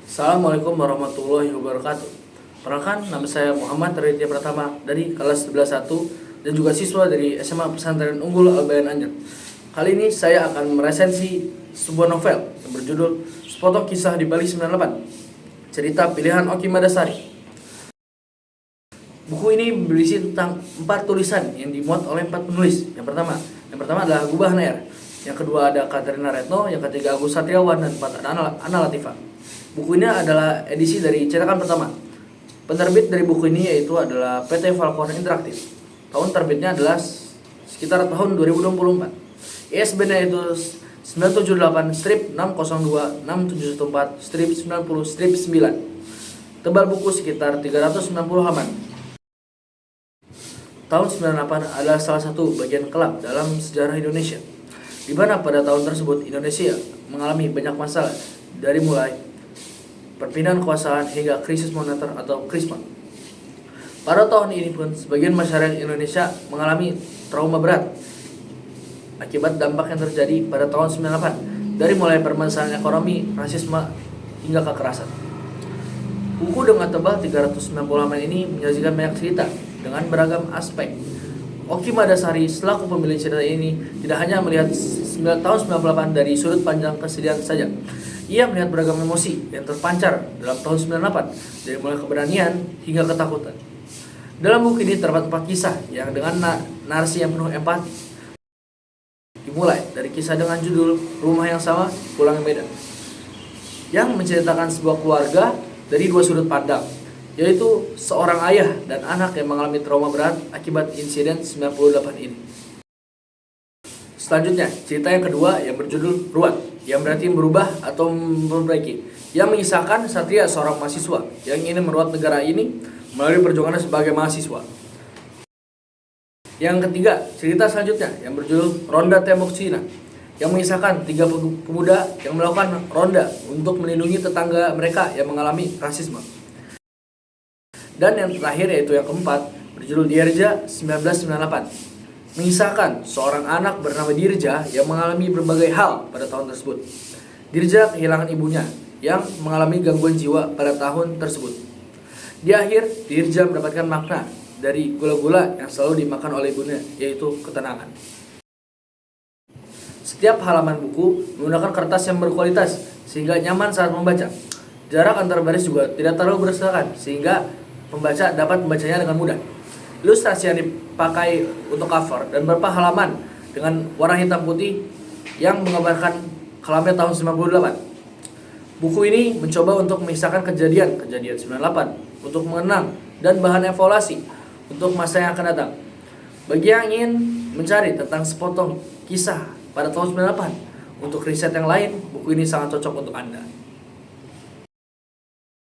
Assalamualaikum warahmatullahi wabarakatuh. Perkenalkan, nama saya Muhammad Raditya Pratama dari kelas 11-1 dan juga siswa dari SMA Pesantren Unggul Al-Bayan Anjer. Kali ini saya akan meresensi sebuah novel yang berjudul Sepotong Kisah di Bali 98, cerita pilihan Oki Madasari. Buku ini berisi tentang 4 tulisan yang dimuat oleh 4 penulis. Yang pertama adalah Gubah Nair. Yang kedua ada Katrina Retno, yang ketiga Agus Satriawan, dan keempat ada Ana Latifah. Buku ini adalah edisi dari cetakan pertama. Penerbit dari buku ini yaitu adalah PT Falcon Interaktif. Tahun terbitnya adalah sekitar tahun 2024. ISBN-nya itu 978-602-6714-90-9. Tebal buku sekitar 390 halaman. Tahun 98 adalah salah satu bagian kelam dalam sejarah Indonesia, di mana pada tahun tersebut Indonesia mengalami banyak masalah, dari mulai perpindahan kekuasaan hingga krisis moneter atau krisma. Pada tahun ini pun sebagian masyarakat Indonesia mengalami trauma berat akibat dampak yang terjadi pada tahun 98, dari mulai permasalahan ekonomi, rasisme, hingga kekerasan. Buku dengan tebal 390 halaman ini menyajikan banyak cerita dengan beragam aspek. Oki Madasari selaku pemilik cerita ini tidak hanya melihat tahun 98 dari sudut pandang kesedihan saja. Ia melihat beragam emosi yang terpancar dalam tahun 98, dari mulai keberanian hingga ketakutan. Dalam buku ini terdapat 4 kisah yang dengan narasi yang penuh empati. Dimulai dari kisah dengan judul Rumah yang Sama, Pulang yang Beda, yang menceritakan sebuah keluarga dari 2 sudut pandang, yaitu seorang ayah dan anak yang mengalami trauma berat akibat insiden 98 ini. Selanjutnya, cerita yang kedua yang berjudul Ruat, yang berarti merubah atau memperbaiki, yang mengisahkan Satria, seorang mahasiswa yang ingin meruat negara ini melalui perjuangannya sebagai mahasiswa. Yang ketiga, cerita selanjutnya yang berjudul Ronda Tembok Cina, yang mengisahkan 3 pemuda yang melakukan ronda untuk melindungi tetangga mereka yang mengalami rasisme. Dan yang terakhir yaitu yang keempat, berjudul Dirja 1998, mengisahkan seorang anak bernama Dirja yang mengalami berbagai hal pada tahun tersebut. Dirja kehilangan ibunya yang mengalami gangguan jiwa pada tahun tersebut. Di akhir, Dirja mendapatkan makna dari gula-gula yang selalu dimakan oleh ibunya, yaitu ketenangan. Setiap halaman buku menggunakan kertas yang berkualitas sehingga nyaman saat membaca. Jarak antar baris juga tidak terlalu berserakan sehingga pembaca dapat membacanya dengan mudah. Ilustrasi yang dipakai untuk cover dan beberapa halaman dengan warna hitam putih yang menggambarkan kelamnya tahun 98. Buku ini mencoba untuk mengisahkan kejadian 98 untuk mengenang dan bahan evaluasi untuk masa yang akan datang. Bagi yang ingin mencari tentang sepotong kisah pada tahun 98 untuk riset yang lain, buku ini sangat cocok untuk Anda.